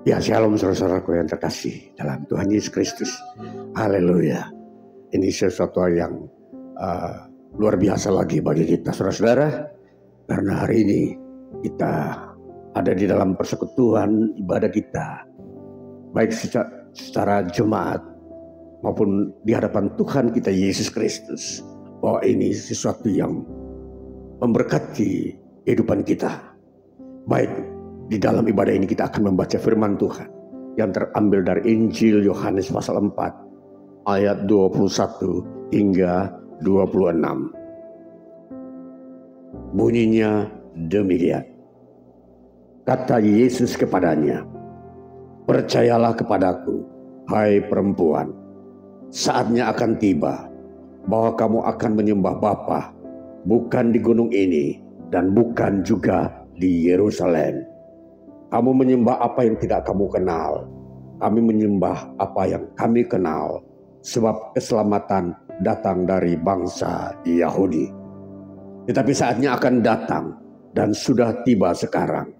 Ya, shalom saudara-saudaraku yang terkasih dalam Tuhan Yesus Kristus. Haleluya. Ini sesuatu yang luar biasa lagi bagi kita saudara-saudara. Karena hari ini kita ada di dalam persekutuan ibadah kita. Baik secara jemaat maupun di hadapan Tuhan kita Yesus Kristus. Bahwa ini sesuatu yang memberkati kehidupan kita. Baik di dalam ibadah ini kita akan membaca firman Tuhan yang terambil dari Injil Yohanes pasal 4 ayat 21 hingga 26. Bunyinya demikian. Kata Yesus kepadanya, "Percayalah kepadaku, hai perempuan, saatnya akan tiba bahwa kamu akan menyembah Bapa, bukan di gunung ini dan bukan juga di Yerusalem. Kamu menyembah apa yang tidak kamu kenal. Kami menyembah apa yang kami kenal. Sebab keselamatan datang dari bangsa Yahudi. Tetapi saatnya akan datang dan sudah tiba sekarang.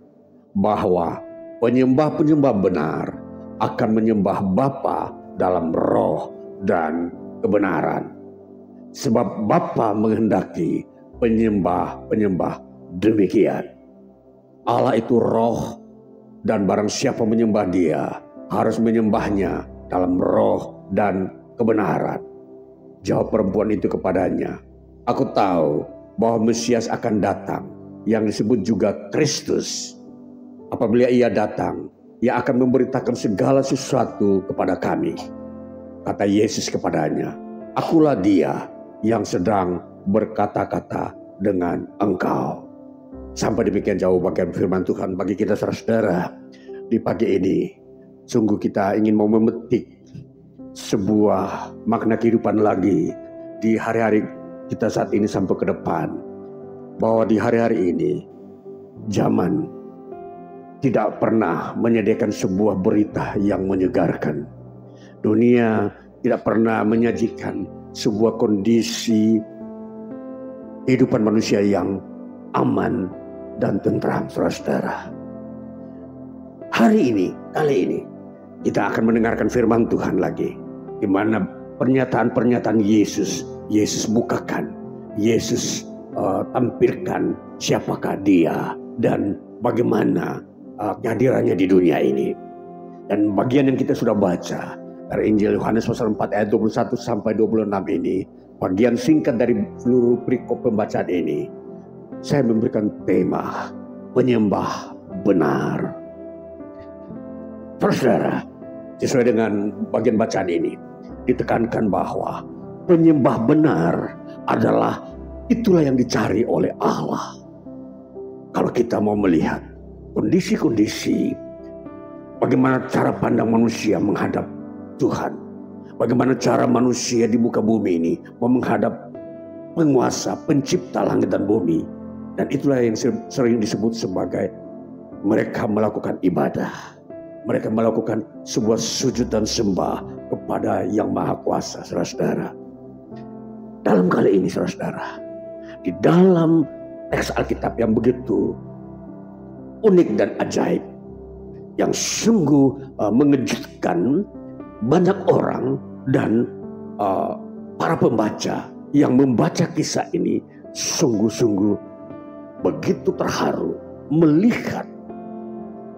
Bahwa penyembah-penyembah benar akan menyembah Bapa dalam roh dan kebenaran. Sebab Bapa menghendaki penyembah-penyembah demikian. Allah itu roh. Dan barang siapa menyembah dia harus menyembahnya dalam roh dan kebenaran." Jawab perempuan itu kepadanya, "Aku tahu bahwa Mesias akan datang, yang disebut juga Kristus. Apabila ia datang, ia akan memberitakan segala sesuatu kepada kami." Kata Yesus kepadanya, "Akulah dia yang sedang berkata-kata dengan engkau." Sampai demikian jauh bagian firman Tuhan bagi kita saudara-saudara di pagi ini. Sungguh kita ingin mau memetik sebuah makna kehidupan lagi di hari-hari kita saat ini sampai ke depan. Bahwa di hari-hari ini zaman tidak pernah menyediakan sebuah berita yang menyegarkan. Dunia tidak pernah menyajikan sebuah kondisi kehidupan manusia yang aman dan tentram, saudara-saudara. Kali ini kita akan mendengarkan firman Tuhan lagi, di mana pernyataan-pernyataan Yesus bukakan, Yesus tampilkan siapakah dia dan bagaimana kehadirannya di dunia ini. Dan bagian yang kita sudah baca dari Injil Yohanes pasal 4 ayat 21 sampai 26 ini, bagian singkat dari seluruh perikop pembacaan ini, saya memberikan tema penyembah benar. Saudara, sesuai dengan bagian bacaan ini ditekankan bahwa penyembah benar adalah itulah yang dicari oleh Allah. Kalau kita mau melihat kondisi-kondisi bagaimana cara pandang manusia menghadap Tuhan, bagaimana cara manusia di muka bumi ini mau menghadap penguasa, pencipta langit dan bumi. Dan itulah yang sering disebut sebagai mereka melakukan ibadah. Mereka melakukan sebuah sujud dan sembah kepada Yang Maha Kuasa, saudara-saudara. Dalam kali ini, saudara-saudara, di dalam teks Alkitab yang begitu unik dan ajaib, yang sungguh mengejutkan banyak orang dan para pembaca yang membaca kisah ini sungguh-sungguh begitu terharu melihat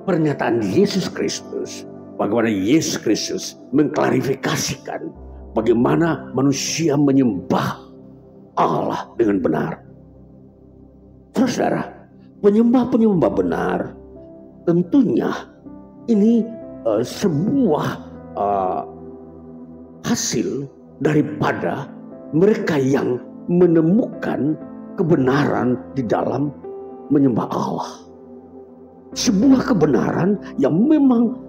pernyataan Yesus Kristus. Bagaimana Yesus Kristus mengklarifikasikan bagaimana manusia menyembah Allah dengan benar. Saudara, penyembah-penyembah benar tentunya ini sebuah hasil daripada mereka yang menemukan kebenaran di dalam menyembah Allah. Sebuah kebenaran yang memang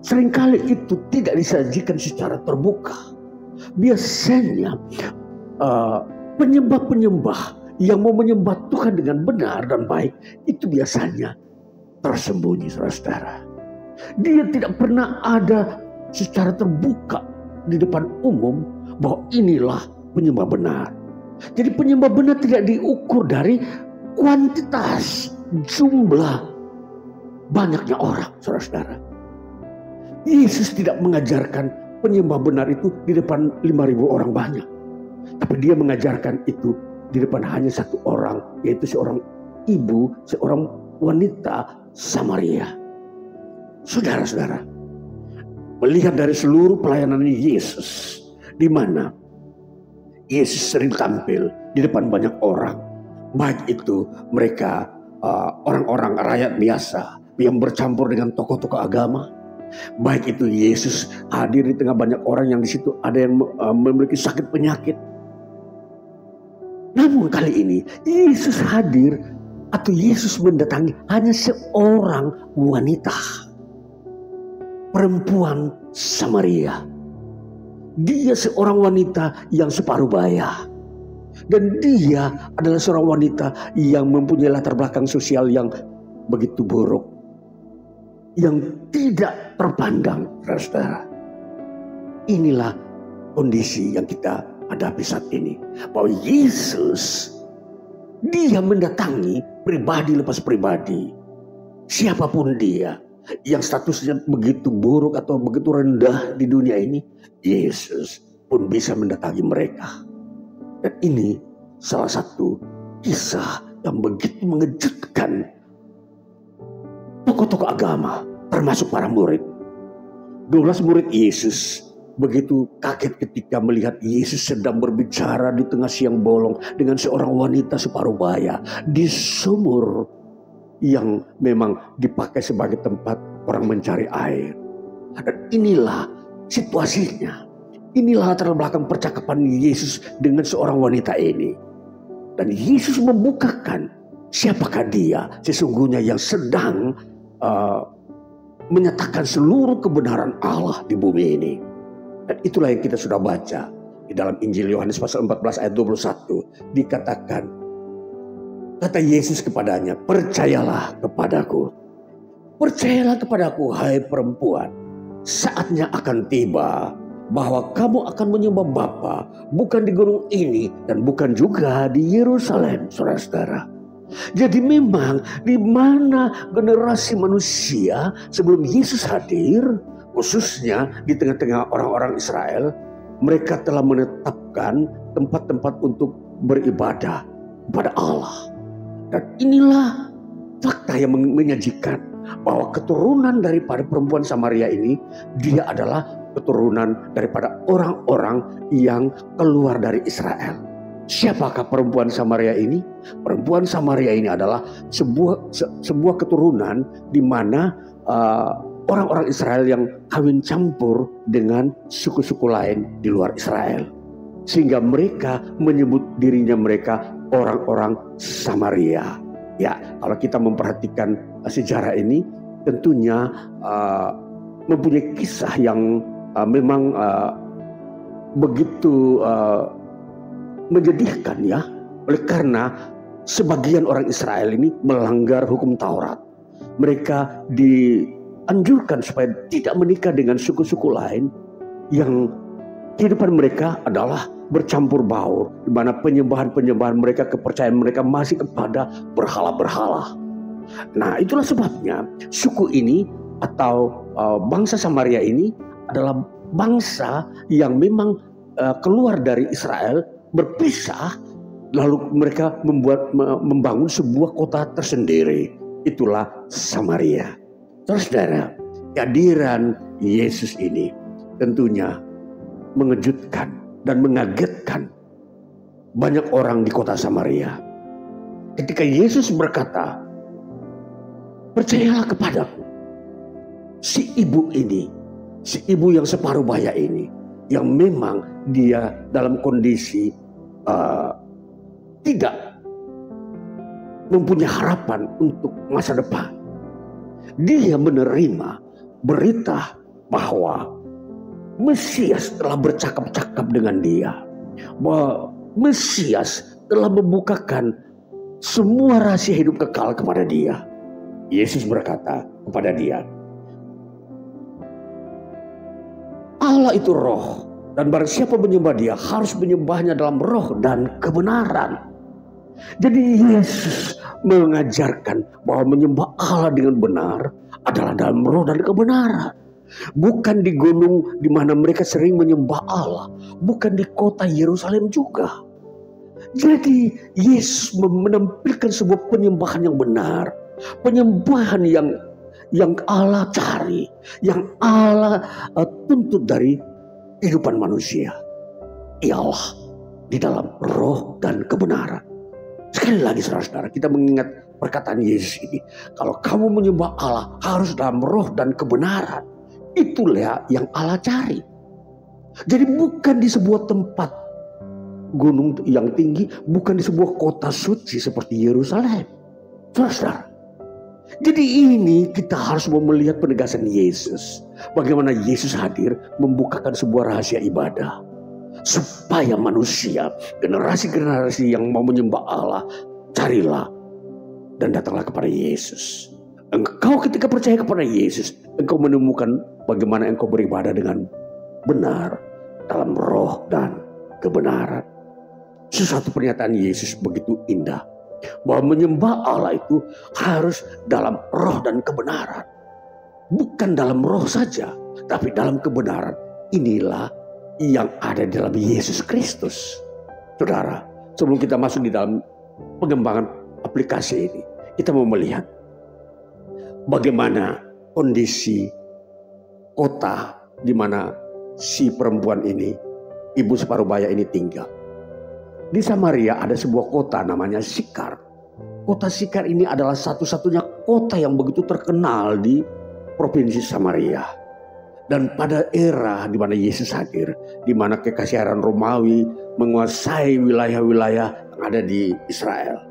seringkali itu tidak disajikan secara terbuka. Biasanya penyembah-penyembah yang mau menyembah Tuhan dengan benar dan baik itu biasanya tersembunyi, saudara-saudara. Dia tidak pernah ada secara terbuka di depan umum bahwa inilah penyembah benar. Jadi penyembah benar tidak diukur dari kuantitas, jumlah banyaknya orang, saudara-saudara. Yesus tidak mengajarkan penyembah benar itu di depan 5.000 orang banyak. Tapi dia mengajarkan itu di depan hanya satu orang, yaitu seorang ibu, seorang wanita Samaria. Saudara-saudara, melihat dari seluruh pelayanan Yesus, di mana Yesus sering tampil di depan banyak orang, baik itu mereka orang-orang rakyat biasa yang bercampur dengan tokoh-tokoh agama, baik itu Yesus hadir di tengah banyak orang yang di situ ada yang memiliki sakit penyakit. Namun kali ini Yesus hadir atau Yesus mendatangi hanya seorang wanita, perempuan Samaria. Dia seorang wanita yang separuh baya. Dan dia adalah seorang wanita yang mempunyai latar belakang sosial yang begitu buruk, yang tidak terpandang, saudara. Inilah kondisi yang kita hadapi saat ini. Bahwa Yesus, dia mendatangi pribadi lepas pribadi. Siapapun dia yang statusnya begitu buruk atau begitu rendah di dunia ini, Yesus pun bisa mendatangi mereka. Dan ini salah satu kisah yang begitu mengejutkan tokoh-tokoh agama, termasuk para murid. 12 murid Yesus begitu kaget ketika melihat Yesus sedang berbicara di tengah siang bolong dengan seorang wanita separuh baya di sumur yang memang dipakai sebagai tempat orang mencari air. Dan inilah situasinya. Inilah latar belakang percakapan Yesus dengan seorang wanita ini. Dan Yesus membukakan siapakah dia sesungguhnya yang sedang menyatakan seluruh kebenaran Allah di bumi ini. Dan itulah yang kita sudah baca di dalam Injil Yohanes pasal 14 ayat 21. Dikatakan, kata Yesus kepadanya, percayalah kepadaku. Percayalah kepadaku, hai perempuan. Saatnya akan tiba bahwa kamu akan menyembah Bapa bukan di gunung ini dan bukan juga di Yerusalem, saudara-saudara. Jadi memang di mana generasi manusia sebelum Yesus hadir, khususnya di tengah-tengah orang-orang Israel, mereka telah menetapkan tempat-tempat untuk beribadah kepada Allah. Dan inilah fakta yang menyajikan bahwa keturunan daripada perempuan Samaria ini, dia adalah keturunan daripada orang-orang yang keluar dari Israel. Siapakah perempuan Samaria ini? Perempuan Samaria ini adalah sebuah keturunan di mana orang-orang Israel yang kawin campur dengan suku-suku lain di luar Israel. Sehingga mereka menyebut dirinya mereka orang-orang Samaria. Ya, kalau kita memperhatikan sejarah ini, tentunya mempunyai kisah yang memang begitu menyedihkan ya. Oleh karena sebagian orang Israel ini melanggar hukum Taurat. Mereka dianjurkan supaya tidak menikah dengan suku-suku lain yang kehidupan mereka adalah bercampur baur, di mana penyembahan mereka, kepercayaan mereka masih kepada berhala-berhala. Nah, itulah sebabnya suku ini atau bangsa Samaria ini adalah bangsa yang memang keluar dari Israel, berpisah, lalu mereka membangun sebuah kota tersendiri. Itulah Samaria. Saudara, kehadiran Yesus ini tentunya mengejutkan dan mengagetkan banyak orang di kota Samaria. Ketika Yesus berkata, percayalah kepadaku. Si ibu ini, si ibu yang separuh baya ini, yang memang dia dalam kondisi tidak mempunyai harapan untuk masa depan. Dia menerima berita bahwa Mesias telah bercakap-cakap dengan dia. Bahwa Mesias telah membukakan semua rahasia hidup kekal kepada dia. Yesus berkata kepada dia, Allah itu roh, dan barang siapa menyembah dia harus menyembahnya dalam roh dan kebenaran. Jadi Yesus mengajarkan bahwa menyembah Allah dengan benar adalah dalam roh dan kebenaran. Bukan di gunung di mana mereka sering menyembah Allah. Bukan di kota Yerusalem juga. Jadi Yesus menampilkan sebuah penyembahan yang benar. Penyembahan yang Allah cari. Yang Allah tuntut dari kehidupan manusia. Ialah di dalam roh dan kebenaran. Sekali lagi saudara-saudara, kita mengingat perkataan Yesus ini. Kalau kamu menyembah Allah harus dalam roh dan kebenaran. Itulah yang Allah cari. Jadi bukan di sebuah tempat gunung yang tinggi, bukan di sebuah kota suci seperti Yerusalem. Saudara-saudara, jadi ini kita harus mau melihat penegasan Yesus. Bagaimana Yesus hadir membukakan sebuah rahasia ibadah. Supaya manusia, generasi-generasi yang mau menyembah Allah, carilah dan datanglah kepada Yesus. Engkau ketika percaya kepada Yesus, engkau menemukan bagaimana engkau beribadah dengan benar dalam roh dan kebenaran. Sesuatu pernyataan Yesus begitu indah, bahwa menyembah Allah itu harus dalam roh dan kebenaran. Bukan dalam roh saja, tapi dalam kebenaran. Inilah yang ada di dalam Yesus Kristus. Saudara, sebelum kita masuk di dalam pengembangan aplikasi ini, kita mau melihat bagaimana kondisi kota di mana si perempuan ini, ibu separuh baya ini tinggal. Di Samaria ada sebuah kota namanya Sikar. Kota Sikar ini adalah satu-satunya kota yang begitu terkenal di provinsi Samaria. Dan pada era di mana Yesus hadir, di mana kekaisaran Romawi menguasai wilayah-wilayah yang ada di Israel.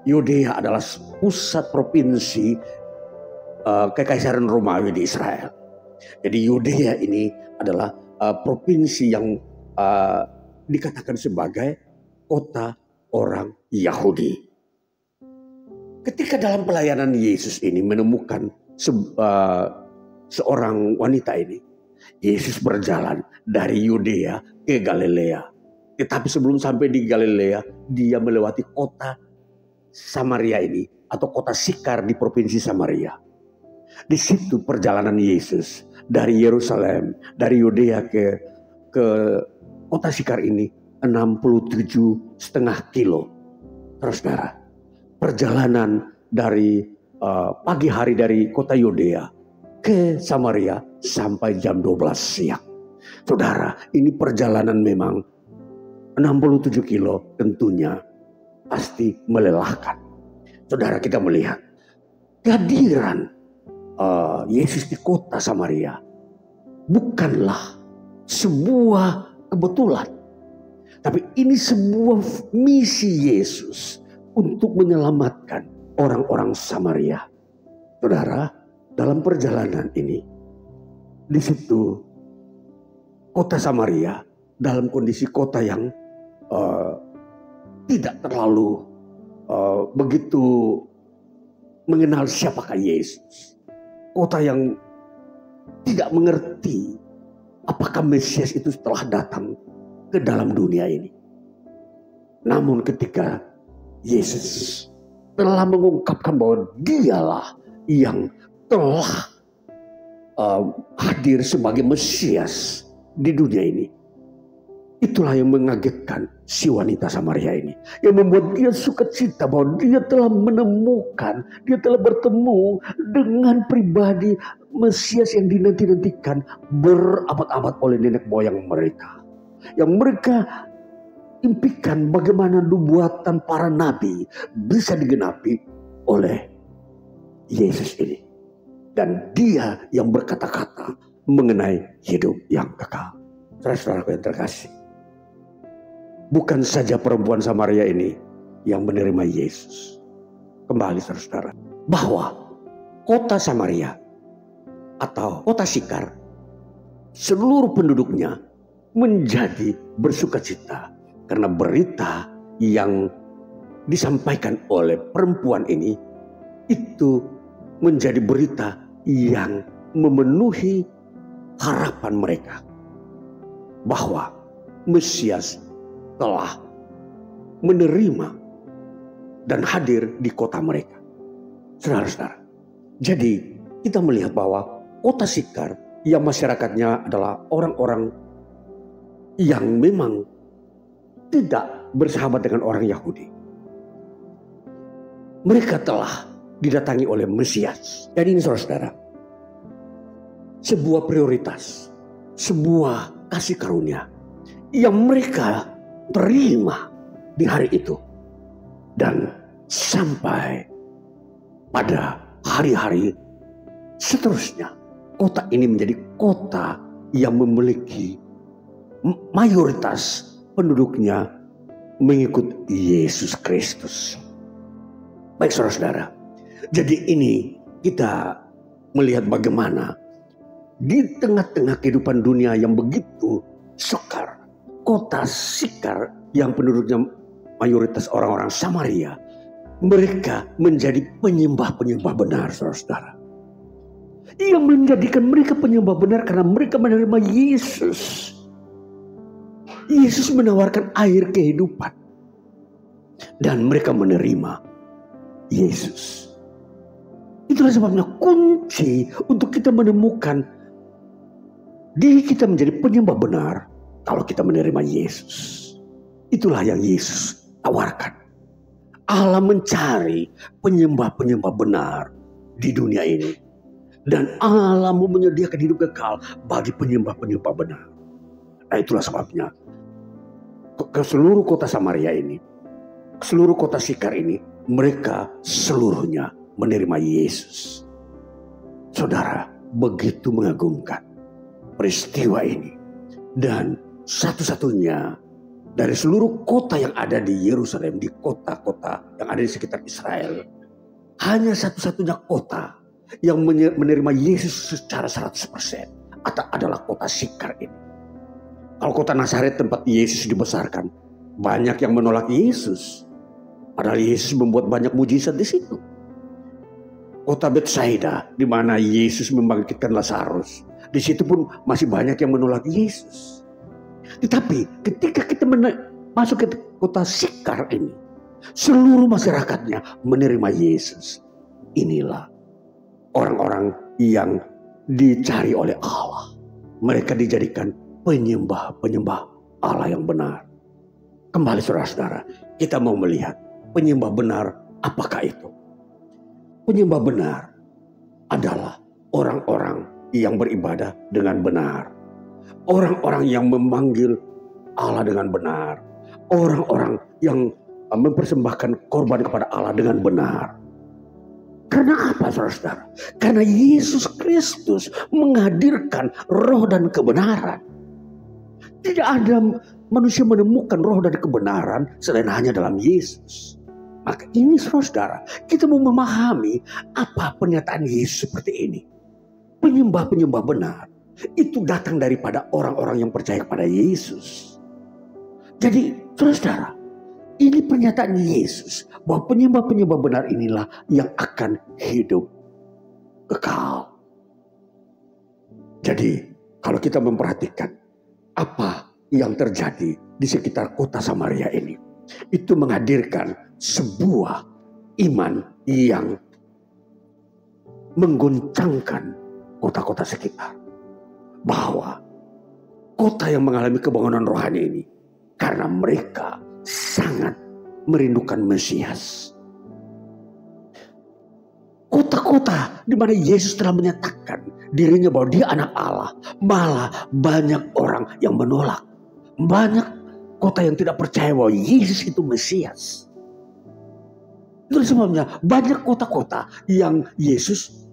Yudea adalah pusat provinsi kekaisaran Romawi di Israel. Jadi Yudea ini adalah provinsi yang dikatakan sebagai kota orang Yahudi. Ketika dalam pelayanan Yesus ini menemukan seorang wanita ini, Yesus berjalan dari Yudea ke Galilea. Tetapi sebelum sampai di Galilea, dia melewati kota Samaria ini atau kota Sikar di provinsi Samaria. Di situ perjalanan Yesus dari Yerusalem, dari Yudea ke kota Sikar ini 67,5 kilo. Saudara, perjalanan dari pagi hari dari kota Yudea ke Samaria sampai jam 12 siang. Saudara, ini perjalanan memang 67 kilo tentunya pasti melelahkan. Saudara, kita melihat kehadiran Yesus di kota Samaria bukanlah sebuah kebetulan. Tapi ini sebuah misi Yesus untuk menyelamatkan orang-orang Samaria. Saudara, dalam perjalanan ini, di situ kota Samaria dalam kondisi kota yang tidak terlalu begitu mengenal siapakah Yesus. Kota yang tidak mengerti apakah Mesias itu telah datang ke dalam dunia ini. Namun ketika Yesus telah mengungkapkan bahwa dialah yang telah hadir sebagai Mesias di dunia ini, itulah yang mengagetkan si wanita Samaria ini, yang membuat dia sukacita bahwa dia telah menemukan, dia telah bertemu dengan pribadi Mesias yang dinanti-nantikan berabad-abad oleh nenek moyang mereka, yang mereka impikan bagaimana nubuatan para nabi bisa digenapi oleh Yesus ini. Dan dia yang berkata-kata mengenai hidup yang kekal. Saudara-saudaraku yang terkasih, bukan saja perempuan Samaria ini yang menerima Yesus. Kembali saudara-saudara, bahwa kota Samaria atau kota Sikar, seluruh penduduknya menjadi bersukacita karena berita yang disampaikan oleh perempuan ini itu menjadi berita yang memenuhi harapan mereka bahwa Mesias telah menerima dan hadir di kota mereka. Saudara-saudara, jadi kita melihat bahwa kota Sikar yang masyarakatnya adalah orang-orang yang memang tidak bersahabat dengan orang Yahudi. Mereka telah didatangi oleh Mesias. Jadi ini saudara-saudara, sebuah prioritas, sebuah kasih karunia yang mereka terima di hari itu. Dan sampai pada hari-hari seterusnya, kota ini menjadi kota yang memiliki mayoritas penduduknya mengikut Yesus Kristus. Baik saudara-saudara, jadi ini kita melihat bagaimana di tengah-tengah kehidupan dunia yang begitu sukar, kota Sikar yang penduduknya mayoritas orang-orang Samaria, mereka menjadi penyembah-penyembah benar, saudara-saudara. Yang menjadikan mereka penyembah benar karena mereka menerima Yesus. Yesus menawarkan air kehidupan. Dan mereka menerima Yesus. Itulah sebabnya kunci untuk kita menemukan diri kita menjadi penyembah benar kalau kita menerima Yesus. Itulah yang Yesus tawarkan. Allah mencari penyembah-penyembah benar di dunia ini. Dan Allah mau menyediakan hidup kekal bagi penyembah-penyembah benar. Nah itulah sebabnya ke seluruh kota Samaria ini, seluruh kota Sikar ini, mereka seluruhnya menerima Yesus. Saudara, begitu mengagumkan peristiwa ini. Dan satu-satunya dari seluruh kota yang ada di Yerusalem, di kota-kota yang ada di sekitar Israel, hanya satu-satunya kota yang menerima Yesus secara 100% adalah kota Sikar ini. Kalau kota Nazaret tempat Yesus dibesarkan, banyak yang menolak Yesus. Padahal Yesus membuat banyak mujizat di situ. Kota Betsaida di mana Yesus membangkitkan Lazarus, di situ pun masih banyak yang menolak Yesus. Tetapi ketika kita masuk ke kota Sikar ini, seluruh masyarakatnya menerima Yesus. Inilah orang-orang yang dicari oleh Allah. Mereka dijadikan penyembah-penyembah Allah yang benar. Kembali saudara-saudara, kita mau melihat penyembah benar apakah itu? Penyembah benar adalah orang-orang yang beribadah dengan benar. Orang-orang yang memanggil Allah dengan benar. Orang-orang yang mempersembahkan korban kepada Allah dengan benar. Karena apa saudara-saudara? Karena Yesus Kristus menghadirkan roh dan kebenaran. Tidak ada manusia menemukan roh dan kebenaran selain hanya dalam Yesus. Maka ini saudara, kita mau memahami apa pernyataan Yesus seperti ini. Penyembah-penyembah benar itu datang daripada orang-orang yang percaya kepada Yesus. Jadi saudara, ini pernyataan Yesus bahwa penyembah-penyembah benar inilah yang akan hidup kekal. Jadi kalau kita memperhatikan apa yang terjadi di sekitar kota Samaria ini, itu menghadirkan sebuah iman yang mengguncangkan kota-kota sekitar. Bahwa kota yang mengalami kebangunan rohani ini, karena mereka sangat merindukan Mesias. Kota-kota di mana Yesus telah menyatakan dirinya bahwa dia anak Allah, malah banyak orang yang menolak. Banyak kota yang tidak percaya bahwa Yesus itu Mesias. Itu sebabnya banyak kota-kota yang Yesus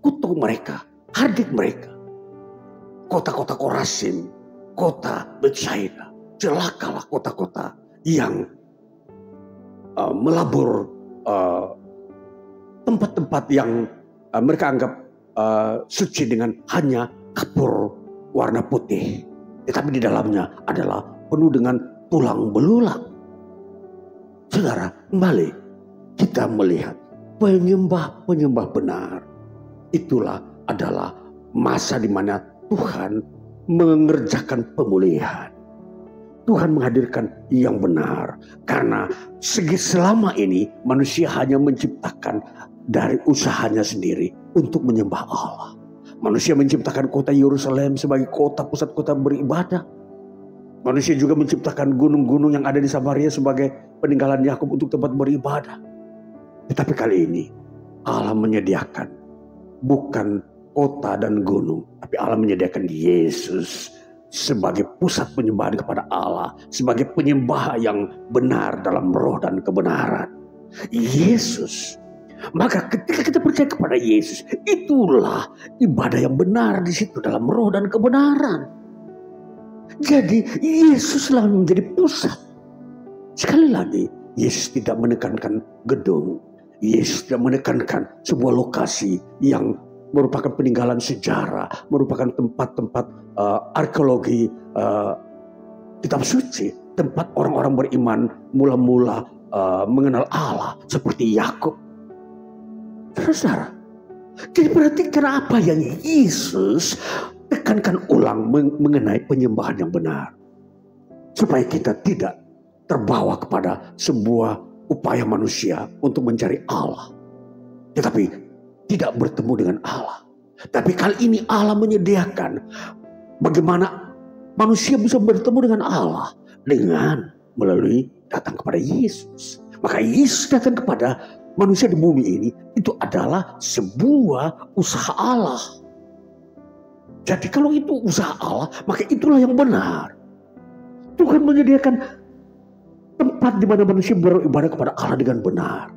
kutuk mereka, hardik mereka. Kota-kota Korasim, kota Betsaida, celakalah kota-kota yang melabur tempat-tempat yang mereka anggap suci dengan hanya kapur warna putih. Tetapi di dalamnya adalah penuh dengan tulang belulang. Saudara, kembali kita melihat penyembah-penyembah benar. Itulah adalah masa di mana Tuhan mengerjakan pemulihan. Tuhan menghadirkan yang benar. Karena selama ini manusia hanya menciptakan dari usahanya sendiri untuk menyembah Allah. Manusia menciptakan kota Yerusalem sebagai kota pusat kota beribadah. Manusia juga menciptakan gunung-gunung yang ada di Samaria sebagai peninggalan Yakub untuk tempat beribadah. Tetapi kali ini Allah menyediakan bukan kota dan gunung, tapi Allah menyediakan Yesus sebagai pusat penyembahan kepada Allah, sebagai penyembah yang benar dalam roh dan kebenaran. Yesus. Maka ketika kita percaya kepada Yesus, itulah ibadah yang benar di situ dalam roh dan kebenaran. Jadi Yesuslah menjadi pusat. Sekali lagi, Yesus tidak menekankan gedung. Yesus tidak menekankan sebuah lokasi yang merupakan peninggalan sejarah, merupakan tempat-tempat arkeologi kitab suci, tempat orang-orang beriman mula-mula mengenal Allah seperti Yakub. Saudara, jadi perhatikan apa yang Yesus tekankan ulang mengenai penyembahan yang benar, supaya kita tidak terbawa kepada sebuah upaya manusia untuk mencari Allah, tetapi tidak bertemu dengan Allah. Tapi kali ini Allah menyediakan bagaimana manusia bisa bertemu dengan Allah dengan melalui datang kepada Yesus. Maka Yesus datang kepada manusia di bumi ini itu adalah sebuah usaha Allah. Jadi kalau itu usaha Allah, maka itulah yang benar. Tuhan menyediakan tempat di mana manusia beribadah kepada Allah dengan benar,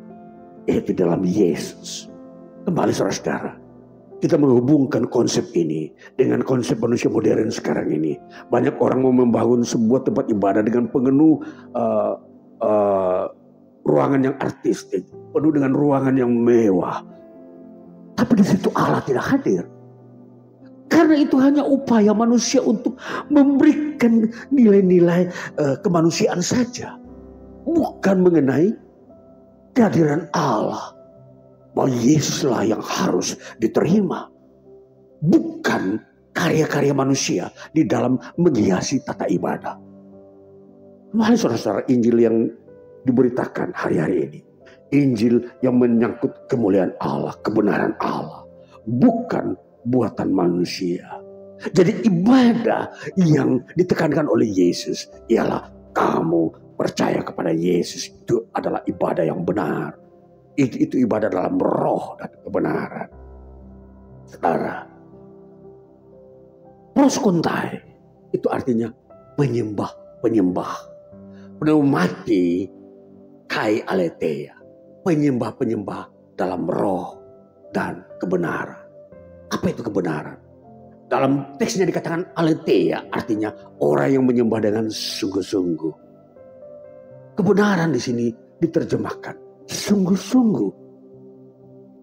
yaitu dalam Yesus. Kembali saudara-saudara, kita menghubungkan konsep ini dengan konsep manusia modern sekarang ini. Banyak orang mau membangun sebuah tempat ibadah dengan penuh ruangan yang artistik, penuh dengan ruangan yang mewah. Tapi di situ Allah tidak hadir. Karena itu hanya upaya manusia untuk memberikan nilai-nilai kemanusiaan saja. Bukan mengenai kehadiran Allah. Bahwa Yesuslah yang harus diterima. Bukan karya-karya manusia di dalam menghiasi tata ibadah. Mari saudara-saudara, Injil yang diberitakan hari-hari ini, Injil yang menyangkut kemuliaan Allah, kebenaran Allah, bukan buatan manusia. Jadi ibadah yang ditekankan oleh Yesus ialah kamu percaya kepada Yesus, itu adalah ibadah yang benar. Itu ibadah dalam roh dan kebenaran. Saudara, proskuntai itu artinya penyembah-penyembah. Pneumati kai aletheia, penyembah-penyembah dalam roh dan kebenaran. Apa itu kebenaran? Dalam teksnya dikatakan aletheia, artinya orang yang menyembah dengan sungguh-sungguh. Kebenaran di sini diterjemahkan sungguh-sungguh.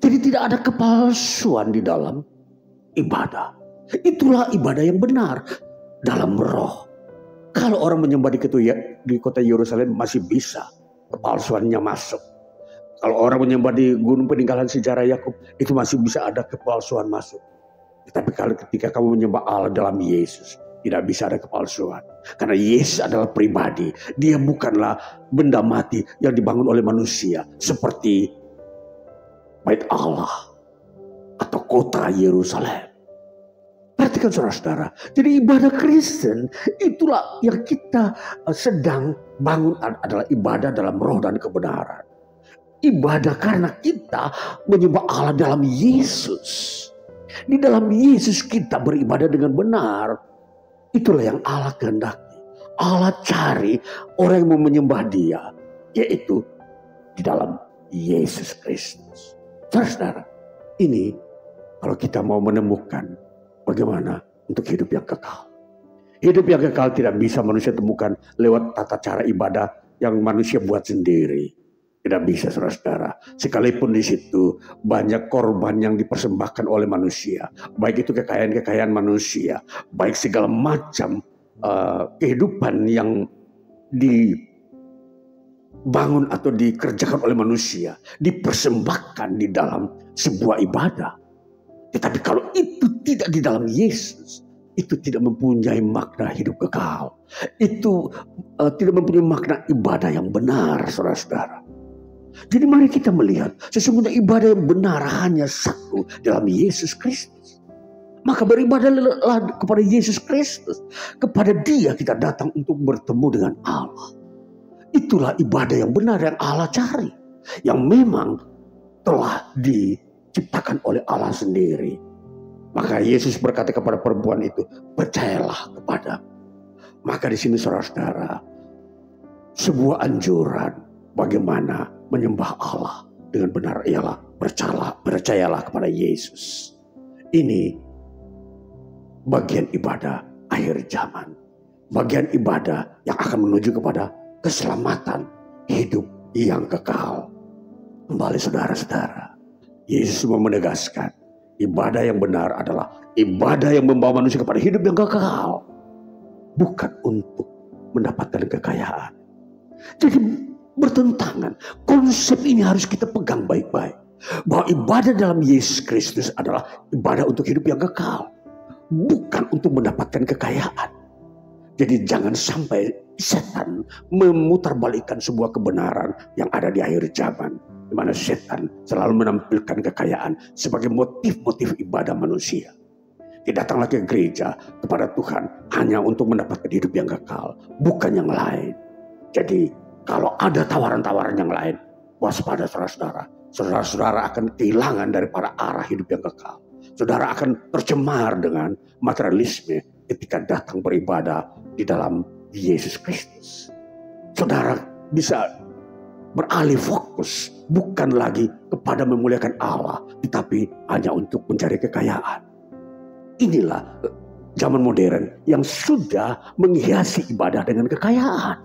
Jadi tidak ada kepalsuan di dalam ibadah. Itulah ibadah yang benar dalam roh. Kalau orang menyembah di kota Yerusalem masih bisa kepalsuannya masuk. Kalau orang menyembah di gunung peninggalan sejarah Yakub, itu masih bisa ada kepalsuan masuk. Tetapi kalau ketika kamu menyembah Allah dalam Yesus, tidak bisa ada kepalsuan. Karena Yesus adalah pribadi. Dia bukanlah benda mati yang dibangun oleh manusia. Seperti bait Allah atau kota Yerusalem. Perhatikan saudara-saudara. Jadi ibadah Kristen itulah yang kita sedang bangun, adalah ibadah dalam roh dan kebenaran. Ibadah karena kita menyembah Allah dalam Yesus. Di dalam Yesus kita beribadah dengan benar. Itulah yang Allah kehendaki. Allah cari orang yang mau menyembah Dia, yaitu di dalam Yesus Kristus. Saudara, ini kalau kita mau menemukan bagaimana untuk hidup yang kekal. Hidup yang kekal tidak bisa manusia temukan lewat tata cara ibadah yang manusia buat sendiri. Tidak bisa saudara-saudara. Sekalipun di situ banyak korban yang dipersembahkan oleh manusia. Baik itu kekayaan-kekayaan manusia. Baik segala macam kehidupan yang dibangun atau dikerjakan oleh manusia. Dipersembahkan di dalam sebuah ibadah. Tetapi kalau itu tidak di dalam Yesus, itu tidak mempunyai makna hidup kekal. Itu tidak mempunyai makna ibadah yang benar saudara-saudara. Jadi mari kita melihat sesungguhnya ibadah yang benar hanya satu dalam Yesus Kristus. Maka beribadahlah kepada Yesus Kristus. Kepada Dia kita datang untuk bertemu dengan Allah. Itulah ibadah yang benar yang Allah cari. Yang memang telah diciptakan oleh Allah sendiri. Maka Yesus berkata kepada perempuan itu, percayalah kepada. Maka di sini saudara-saudara, sebuah anjuran bagaimana menyembah Allah dengan benar ialah percayalah kepada Yesus. Ini bagian ibadah akhir zaman. Bagian ibadah yang akan menuju kepada keselamatan hidup yang kekal. Kembali saudara-saudara, Yesus mau menegaskan ibadah yang benar adalah ibadah yang membawa manusia kepada hidup yang kekal. Bukan untuk mendapatkan kekayaan. Jadi bertentangan. Konsep ini harus kita pegang baik-baik. Bahwa ibadah dalam Yesus Kristus adalah ibadah untuk hidup yang kekal. Bukan untuk mendapatkan kekayaan. Jadi jangan sampai setan memutarbalikkan sebuah kebenaran yang ada di akhir zaman. Di mana setan selalu menampilkan kekayaan sebagai motif-motif ibadah manusia. Dia datang lagi ke gereja kepada Tuhan hanya untuk mendapatkan hidup yang kekal. Bukan yang lain. Jadi kalau ada tawaran-tawaran yang lain, waspada saudara-saudara. Saudara-saudara akan kehilangan daripada arah hidup yang kekal. Saudara akan tercemar dengan materialisme ketika datang beribadah di dalam Yesus Kristus. Saudara bisa beralih fokus bukan lagi kepada memuliakan Allah, tetapi hanya untuk mencari kekayaan. Inilah zaman modern yang sudah menghiasi ibadah dengan kekayaan.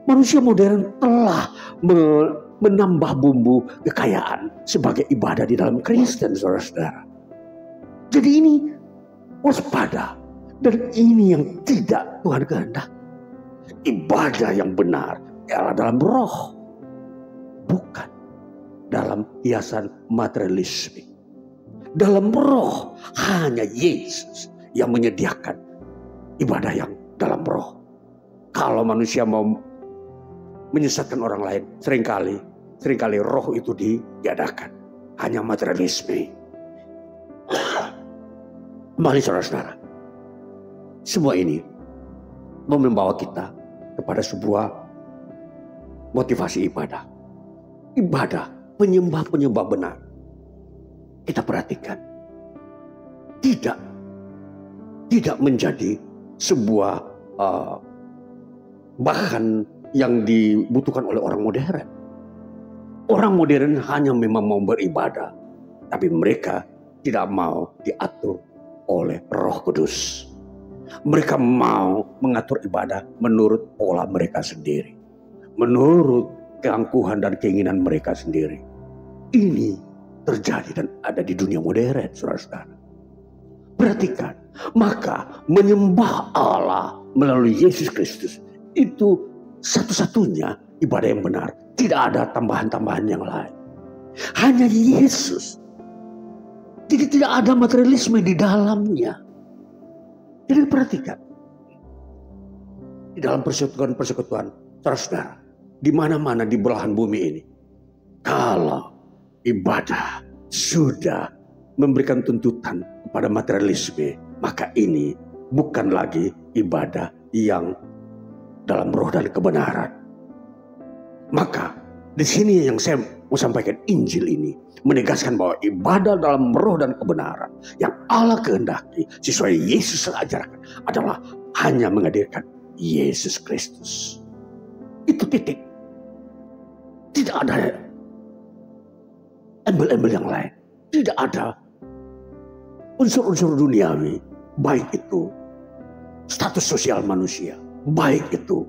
Manusia modern telah menambah bumbu kekayaan sebagai ibadah di dalam Kristen, saudara-saudara. Jadi ini waspada. Dan ini yang tidak Tuhan kehendaki. Ibadah yang benar ialah dalam roh. Bukan dalam hiasan materialisme. Dalam roh hanya Yesus yang menyediakan ibadah yang dalam roh. Kalau manusia mau menyesatkan orang lain, seringkali roh itu diadakan. Hanya materialisme. Kembali saudara-saudara. Semua ini mau membawa kita kepada sebuah motivasi ibadah. Ibadah, penyembah benar. Kita perhatikan. Tidak menjadi sebuah bahan yang dibutuhkan oleh orang modern. Orang modern hanya memang mau beribadah. Tapi mereka tidak mau diatur oleh Roh Kudus. Mereka mau mengatur ibadah menurut pola mereka sendiri. Menurut keangkuhan dan keinginan mereka sendiri. Ini terjadi dan ada di dunia modern, saudara-saudara. Perhatikan, maka menyembah Allah melalui Yesus Kristus itu satu-satunya ibadah yang benar. Tidak ada tambahan-tambahan yang lain. Hanya Yesus. Jadi tidak ada materialisme di dalamnya. Jadi perhatikan. Di dalam persekutuan, saudara-saudara, di mana-mana di belahan bumi ini, kalau ibadah sudah memberikan tuntutan kepada materialisme, maka ini bukan lagi ibadah yang dalam roh dan kebenaran. Maka di sini yang saya mau sampaikan, Injil ini menegaskan bahwa ibadah dalam roh dan kebenaran yang Allah kehendaki sesuai Yesus ajarkan adalah hanya menghadirkan Yesus Kristus. Itu titik. Tidak ada embel-embel yang lain. Tidak ada unsur-unsur duniawi, baik itu status sosial manusia, baik itu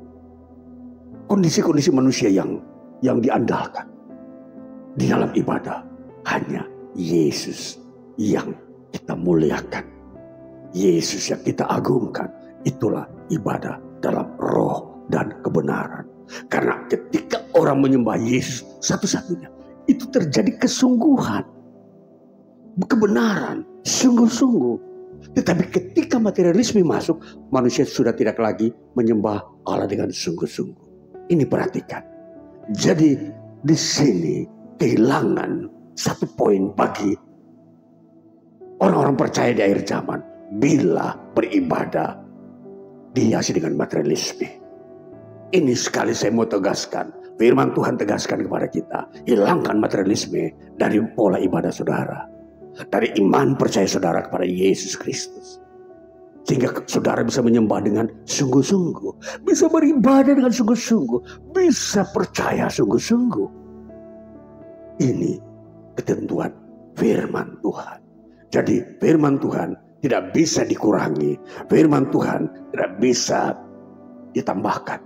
kondisi-kondisi manusia yang diandalkan. Di dalam ibadah hanya Yesus yang kita muliakan, Yesus yang kita agungkan. Itulah ibadah dalam roh dan kebenaran. Karena ketika orang menyembah Yesus satu-satunya, itu terjadi kesungguhan, kebenaran, sungguh-sungguh. Tetapi ketika materialisme masuk, manusia sudah tidak lagi menyembah Allah dengan sungguh-sungguh. Ini perhatikan. Jadi di sini kehilangan satu poin bagi Orang-orang percaya di akhir zaman, bila beribadah, dihiasi dengan materialisme. Ini sekali saya mau tegaskan, firman Tuhan tegaskan kepada kita, hilangkan materialisme dari pola ibadah saudara, dari iman percaya saudara kepada Yesus Kristus. Sehingga saudara bisa menyembah dengan sungguh-sungguh, bisa beribadah dengan sungguh-sungguh, bisa percaya sungguh-sungguh. Ini ketentuan firman Tuhan. Jadi firman Tuhan tidak bisa dikurangi, firman Tuhan tidak bisa ditambahkan.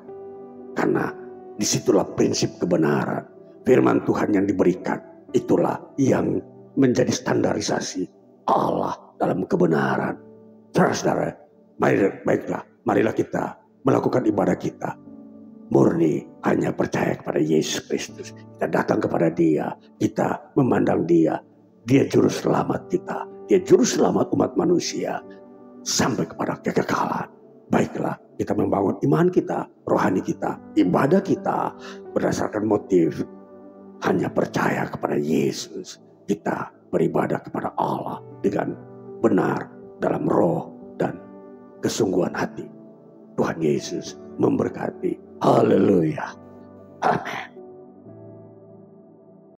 Karena disitulah prinsip kebenaran. Firman Tuhan yang diberikan, itulah yang menjadi standarisasi Allah dalam kebenaran. Saudara-saudara, marilah kita melakukan ibadah kita murni hanya percaya kepada Yesus Kristus. Kita datang kepada Dia, kita memandang Dia. Dia juru selamat kita, Dia juru selamat umat manusia sampai kepada kekekalan. Baiklah, kita membangun iman kita, rohani kita, ibadah kita berdasarkan motif hanya percaya kepada Yesus. Kita beribadah kepada Allah dengan benar dalam roh dan kesungguhan hati. Tuhan Yesus memberkati. Haleluya. Amin.